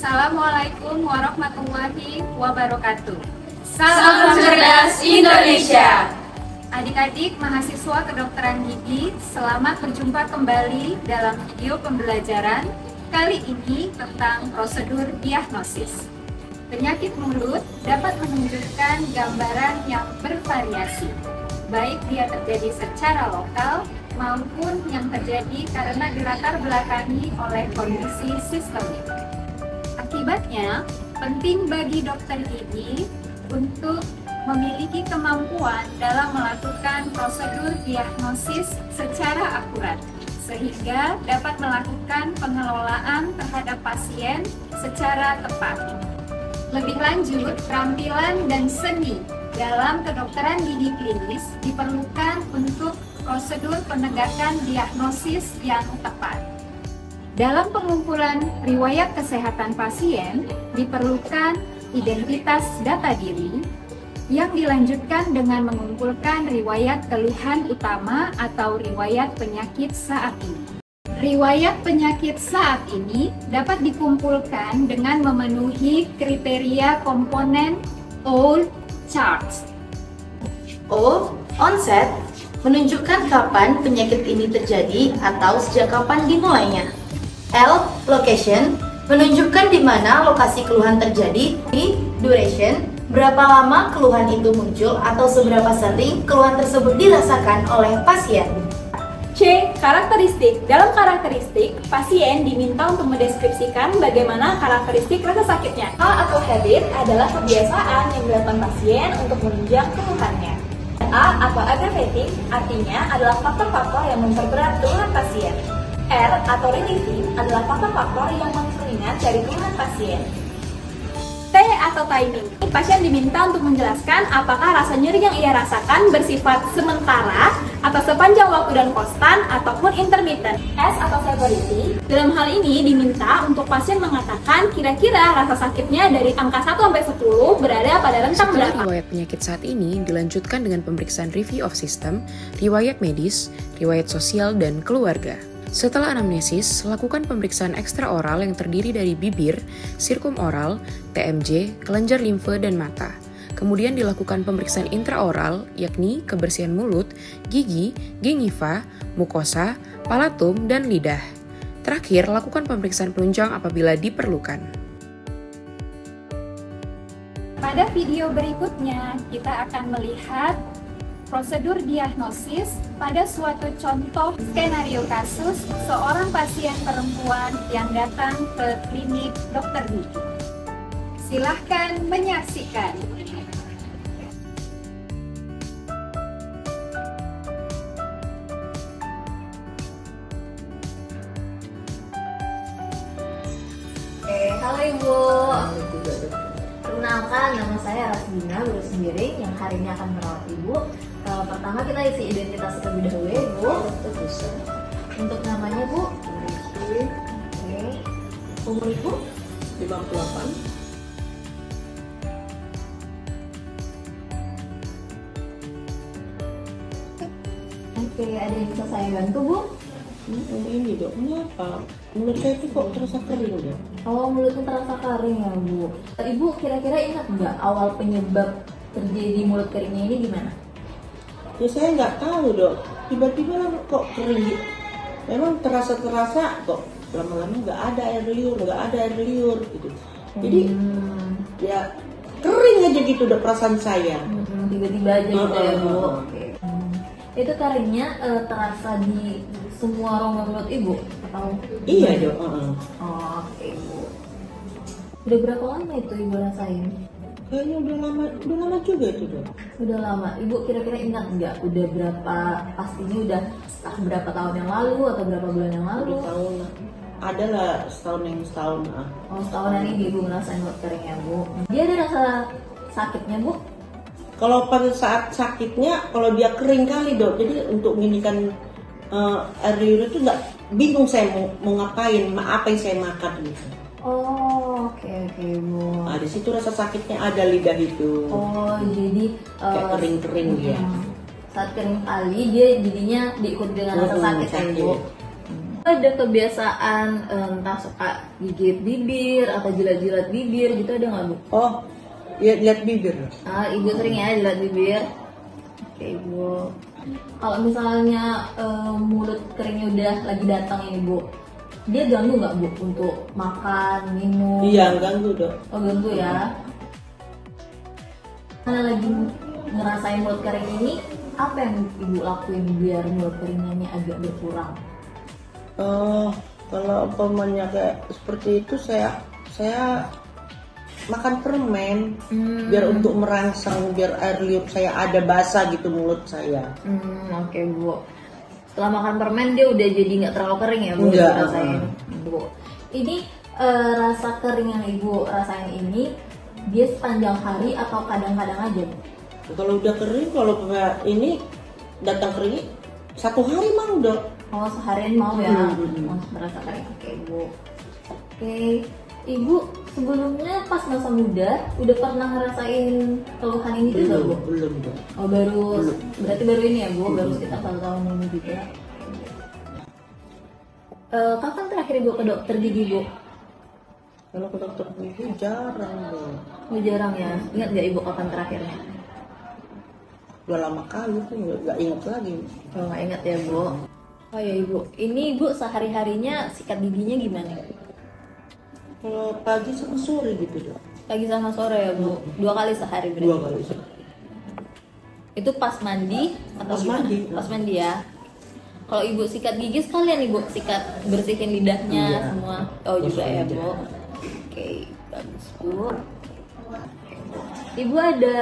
Assalamualaikum warahmatullahi wabarakatuh. Salam cerdas Indonesia. Adik-adik mahasiswa kedokteran gigi, selamat berjumpa kembali dalam video pembelajaran kali ini tentang prosedur diagnosis. Penyakit mulut dapat menunjukkan gambaran yang bervariasi, baik dia terjadi secara lokal maupun yang terjadi karena dilatar belakangi oleh kondisi sistemik. Akibatnya, penting bagi dokter gigi untuk memiliki kemampuan dalam melakukan prosedur diagnosis secara akurat, sehingga dapat melakukan pengelolaan terhadap pasien secara tepat. Lebih lanjut, keterampilan dan seni dalam kedokteran gigi klinis diperlukan untuk prosedur penegakan diagnosis yang tepat. Dalam pengumpulan riwayat kesehatan pasien, diperlukan identitas data diri yang dilanjutkan dengan mengumpulkan riwayat keluhan utama atau riwayat penyakit saat ini. Riwayat penyakit saat ini dapat dikumpulkan dengan memenuhi kriteria komponen old charts. O. Onset menunjukkan kapan penyakit ini terjadi atau sejak kapan dimulainya. L. Location menunjukkan di mana lokasi keluhan terjadi. D. Duration berapa lama keluhan itu muncul atau seberapa sering keluhan tersebut dirasakan oleh pasien. C. Karakteristik. Dalam karakteristik, pasien diminta untuk mendeskripsikan bagaimana karakteristik rasa sakitnya. A atau habit adalah kebiasaan yang dilakukan pasien untuk menunjang keluhannya. A atau aggravating artinya adalah faktor-faktor yang memperberat keluhan pasien. R atau relieving adalah faktor-faktor yang memperingan dari keluhan pasien. T atau timing. Pasien diminta untuk menjelaskan apakah rasa nyeri yang ia rasakan bersifat sementara atau sepanjang waktu dan konstan ataupun intermittent. S atau severity. Dalam hal ini diminta untuk pasien mengatakan kira-kira rasa sakitnya dari angka 1 sampai 10 berada pada rentang berapa. Riwayat penyakit saat ini dilanjutkan dengan pemeriksaan review of system, riwayat medis, riwayat sosial, dan keluarga. Setelah anamnesis, lakukan pemeriksaan ekstraoral yang terdiri dari bibir, sirkum oral, TMJ, kelenjar limfe, dan mata. Kemudian dilakukan pemeriksaan intraoral, yakni kebersihan mulut, gigi, gingiva, mukosa, palatum, dan lidah. Terakhir, lakukan pemeriksaan penunjang apabila diperlukan. Pada video berikutnya, kita akan melihat prosedur diagnosis pada suatu contoh skenario kasus seorang pasien perempuan yang datang ke klinik dokter gigi. Silahkan menyaksikan. Halo Ibu. Perkenalkan, nama saya Rasmina Sendiri yang hari ini akan merawat Ibu. Pertama kita isi identitas terlebih dahulu ya Ibu. Untuk namanya Bu. Oke. Umur Ibu? 58. Oke, ada yang bisa saya bantu Bu? Ini dok, kenapa? Mulut saya itu kok terasa kering ya? Oh, mulutnya terasa kering ya Bu. Ibu kira-kira ingat nggak awal penyebab terjadi mulut keringnya ini gimana? Ya saya nggak tahu dok, tiba-tiba kok kering. Memang terasa kok lama-lama nggak ada air liur gitu. Jadi ya kering aja gitu dok perasaan saya. Tiba-tiba aja gitu ya Bu. Oke. Itu keringnya terasa di semua rongga mulut Ibu atau? Iya dok. Oh, oke Bu. Udah berapa lama itu Ibu rasain? Kayaknya udah lama juga itu dok. Udah lama. Ibu kira-kira ingat nggak? Udah berapa? Pastinya udah berapa tahun yang lalu atau berapa bulan yang lalu? Udah tahun lah. Ada lah setahun. Oh, setahunan ini Ibu ngerasain mulut keringnya Bu. Dia ada rasa sakitnya Bu? Kalau pada saat sakitnya, kalau dia kering kali dok. Jadi untuk menginginkan air liur itu nggak bingung saya mau ngapain, apa yang saya makan gitu. Oh, oke Bu. Nah, di situ rasa sakitnya ada lidah itu. Oh, jadi kayak kering-kering ya. Saat kering kali dia jadinya diikuti dengan rasa sakit ya Bu. Ada kebiasaan entah suka gigit bibir atau jilat-jilat bibir gitu, ada nggak Bu? Oh, lihat bibir. Ibu sering ya jilat bibir. Oke Ibu. Kalau misalnya mulut keringnya udah lagi datang ini Bu, dia ganggu nggak Bu untuk makan, minum? Iya, ganggu dok. Oh ganggu ya. Karena lagi ngerasain mulut kering ini, apa yang Ibu lakuin biar mulut keringnya ini agak berkurang? Kalau umpamanya kayak seperti itu saya makan permen biar untuk merangsang, biar air liur saya ada basah gitu mulut saya. Oke Bu. Setelah makan permen dia udah jadi nggak terlalu kering ya Bu? Enggak. Rasain. Bu. Ini rasa kering yang Ibu rasain ini dia sepanjang hari atau kadang-kadang aja Bu? Kalau udah kering, kalau kayak ini datang kering 1 hari mau dok. Oh seharian mau ya? Merasa kering. Oke Bu. Oke. Ibu sebelumnya pas masa muda udah pernah ngerasain keluhan ini juga Bu? Belum dok. Oh berarti baru ini ya Bu? Baru sekitar 1 tahun ini juga. Kapan terakhir Ibu ke dokter gigi Bu? Kalau ke dokter gigi jarang dok. Oh jarang ya? Ingat nggak Ibu kapan terakhirnya? Udah lama kali tuh nggak ingat lagi. Oh nggak ingat ya Bu? Oh ya Ibu, ini Ibu sehari-harinya sikat giginya gimana? Kalau pagi sama sore gitu dok. Pagi sama sore ya Bu? 2 kali sehari berarti? 2 kali sehari. Itu pas mandi atau Pas gimana? mandi. Pas mandi ya. Kalau Ibu sikat gigi sekalian Ibu sikat bersihin lidahnya Iya. semua. Oh Pas juga ya mandi. Bu. Oke, bagus Bu. Ibu ada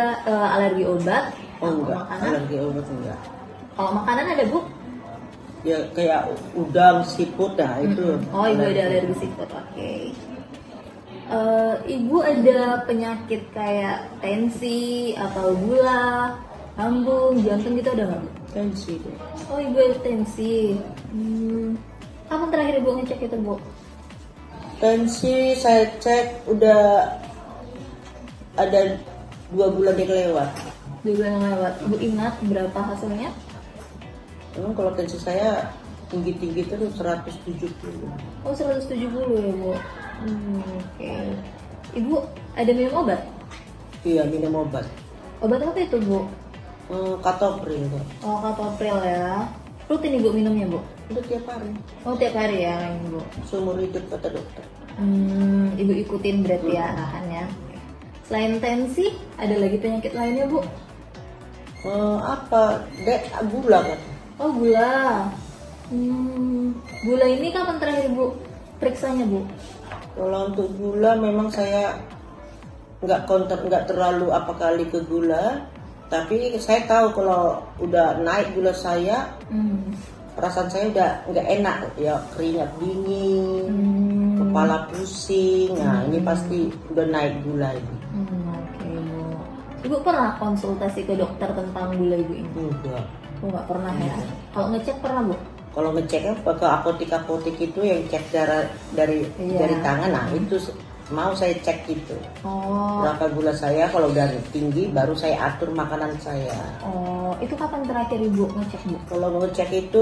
alergi obat? Oh Atau enggak, makanan? alergi obat enggak. Kalau makanan ada Bu? Ya kayak udang, siput, nah itu. Oh Ibu ada alergi seafood, oke. Ibu ada penyakit kayak tensi atau gula, lambung, jantung gitu ada nggak Bu? Tensi dok. Oh Ibu ada tensi. Kapan terakhir Ibu ngecek itu Bu? Tensi saya cek udah ada 2 bulan yang lewat. 2 bulan yang lewat. Ibu ingat berapa hasilnya? Emang kalau tensi saya tinggi-tinggi terus 170. Oh 170 ya Bu. Oke. Ibu ada minum obat? Iya, minum obat. Obat apa itu Bu? Katopril dok. Oh katopril ya. Rutin Ibu minumnya Bu? Udah tiap hari. Oh tiap hari ya Ibu. Seumur hidup kata dokter. Ibu ikutin berarti ya arahannya. Selain tensi, ada lagi penyakit lainnya Bu? Apa? Gula kan? Oh gula. Gula ini kapan terakhir Bu periksanya Bu? Kalau untuk gula memang saya nggak terlalu apa kali ke gula, tapi saya tahu kalau udah naik gula saya, perasaan saya udah nggak enak ya, keringat dingin, kepala pusing. Nah ini pasti udah naik gula ini. Oke Bu. Ibu pernah konsultasi ke dokter tentang gula Ibu ini? Enggak. Oh nggak pernah ya. Kalau ngecek pernah Bu? Kalau ngeceknya ke apotek itu yang cek darah dari tangan, nah itu mau saya cek gitu. Oh. Berapa gula saya, kalau udah tinggi baru saya atur makanan saya. Oh, itu kapan terakhir Ibu ngecek Bu? Kalau ngecek itu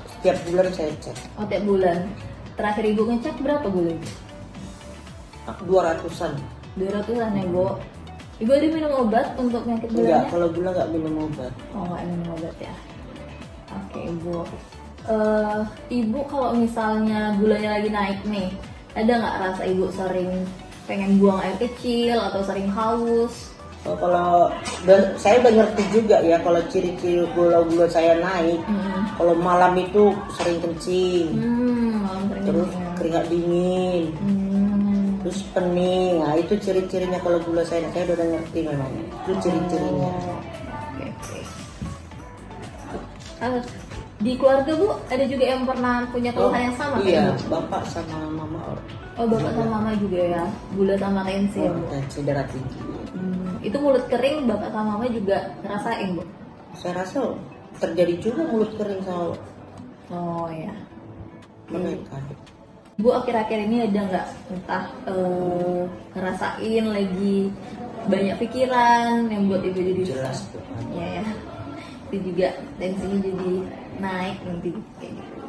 setiap bulan saya cek. Oh, tiap bulan. Terakhir Ibu ngecek berapa gula Ibu? 200-an. 200-an ya Bu. Ibu ada minum obat untuk penyakit Enggak, gulanya? kalau gula nggak minum obat. Oh, nggak minum obat ya. Oke Ibu. Ibu kalau misalnya gulanya lagi naik nih, ada nggak rasa Ibu sering pengen buang air kecil atau sering haus? Kalau saya udah ngerti juga ya kalau ciri-ciri gula saya naik. Kalau malam itu sering kencing, Malam sering terus kencing ya. keringat dingin, terus pening. Nah itu ciri-cirinya kalau gula saya udah ngerti memang. Itu ciri-cirinya. Oke. Di keluarga Bu ada juga yang pernah punya keluhan yang sama Iya, kayak Bu? bapak sama mama. Oh bapak sama mama juga ya, gula sama tensi ya Bu? Tensi darah tinggi. Itu mulut kering bapak sama mama juga ngerasain Bu? Saya rasa terjadi juga mulut kering sama Oh ya. mereka. Bu akhir-akhir ini ada nggak entah ngerasain lagi banyak pikiran yang buat Ibu jadi Jelas susah? tuh. Iya ya. Itu juga tensinya jadi naik nanti kayak gitu.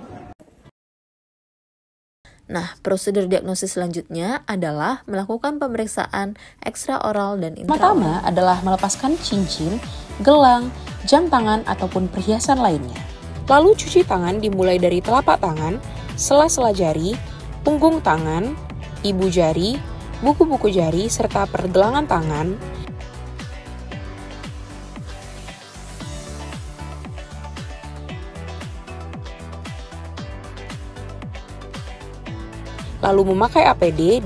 Nah, prosedur diagnosis selanjutnya adalah melakukan pemeriksaan ekstraoral dan intraoral. Pertama adalah melepaskan cincin, gelang, jam tangan, ataupun perhiasan lainnya. Lalu cuci tangan dimulai dari telapak tangan, sela-sela jari, punggung tangan, ibu jari, buku-buku jari, serta pergelangan tangan. Lalu memakai APD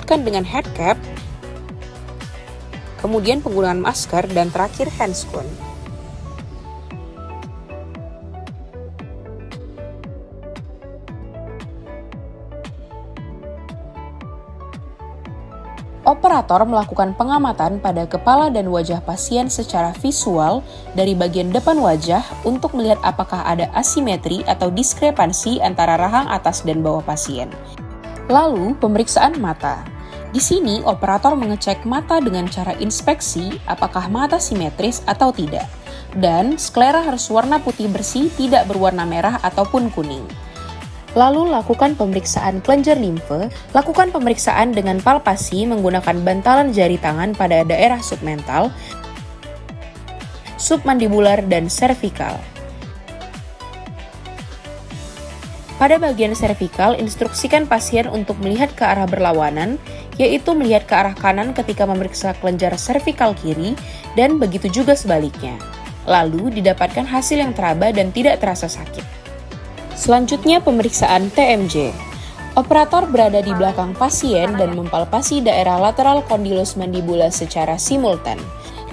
dengan head cap, kemudian penggunaan masker, dan terakhir handscoon. Operator melakukan pengamatan pada kepala dan wajah pasien secara visual dari bagian depan wajah untuk melihat apakah ada asimetri atau diskrepansi antara rahang atas dan bawah pasien. Lalu, pemeriksaan mata. Di sini, operator mengecek mata dengan cara inspeksi apakah mata simetris atau tidak. Dan, sklera harus warna putih bersih, tidak berwarna merah ataupun kuning. Lalu lakukan pemeriksaan kelenjar limfe. Lakukan pemeriksaan dengan palpasi menggunakan bantalan jari tangan pada daerah submental, submandibular, dan servikal. Pada bagian servikal, instruksikan pasien untuk melihat ke arah berlawanan, yaitu melihat ke arah kanan ketika memeriksa kelenjar servikal kiri, dan begitu juga sebaliknya. Lalu didapatkan hasil yang teraba dan tidak terasa sakit. Selanjutnya pemeriksaan TMJ. Operator berada di belakang pasien dan mempalpasi daerah lateral kondilus mandibula secara simultan.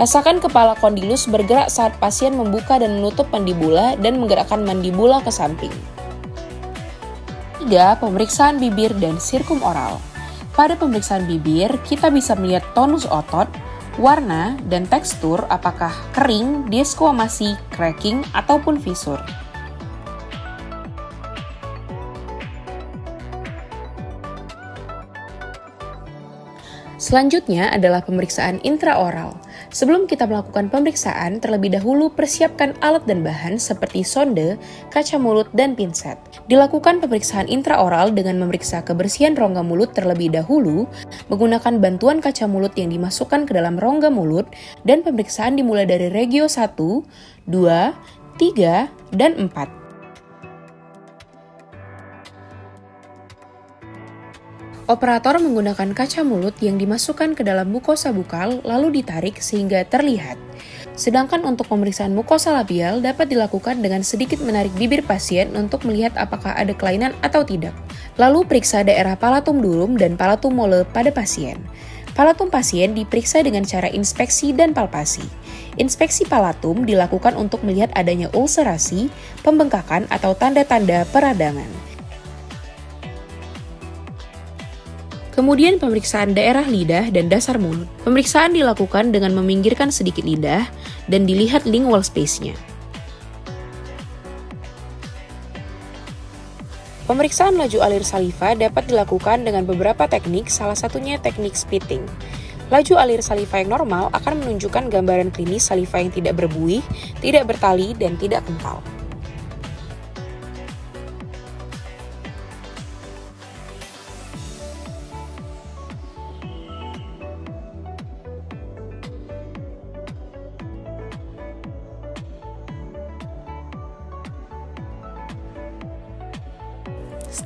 Rasakan kepala kondilus bergerak saat pasien membuka dan menutup mandibula dan menggerakkan mandibula ke samping. 3. Pemeriksaan bibir dan sirkum oral. Pada pemeriksaan bibir, kita bisa melihat tonus otot, warna, dan tekstur apakah kering, desquamasi, cracking, ataupun fisur. Selanjutnya adalah pemeriksaan intraoral. Sebelum kita melakukan pemeriksaan, terlebih dahulu persiapkan alat dan bahan seperti sonde, kaca mulut, dan pinset. Dilakukan pemeriksaan intraoral dengan memeriksa kebersihan rongga mulut terlebih dahulu, menggunakan bantuan kaca mulut yang dimasukkan ke dalam rongga mulut, dan pemeriksaan dimulai dari regio 1, 2, 3, dan 4. Operator menggunakan kaca mulut yang dimasukkan ke dalam mukosa bukal lalu ditarik sehingga terlihat. Sedangkan untuk pemeriksaan mukosa labial dapat dilakukan dengan sedikit menarik bibir pasien untuk melihat apakah ada kelainan atau tidak. Lalu periksa daerah palatum durum dan palatum mole pada pasien. Palatum pasien diperiksa dengan cara inspeksi dan palpasi. Inspeksi palatum dilakukan untuk melihat adanya ulserasi, pembengkakan atau tanda-tanda peradangan. Kemudian pemeriksaan daerah lidah dan dasar mulut. Pemeriksaan dilakukan dengan meminggirkan sedikit lidah dan dilihat lingual space-nya. Pemeriksaan laju alir saliva dapat dilakukan dengan beberapa teknik, salah satunya teknik spitting. Laju alir saliva yang normal akan menunjukkan gambaran klinis saliva yang tidak berbuih, tidak bertali, dan tidak kental.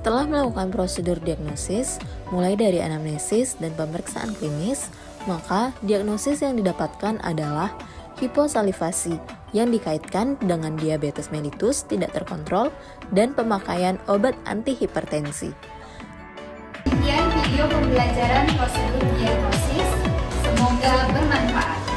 Setelah melakukan prosedur diagnosis, mulai dari anamnesis dan pemeriksaan klinis, maka diagnosis yang didapatkan adalah hiposalivasi yang dikaitkan dengan diabetes mellitus tidak terkontrol dan pemakaian obat antihipertensi. Sekian video pembelajaran prosedur diagnosis, semoga bermanfaat.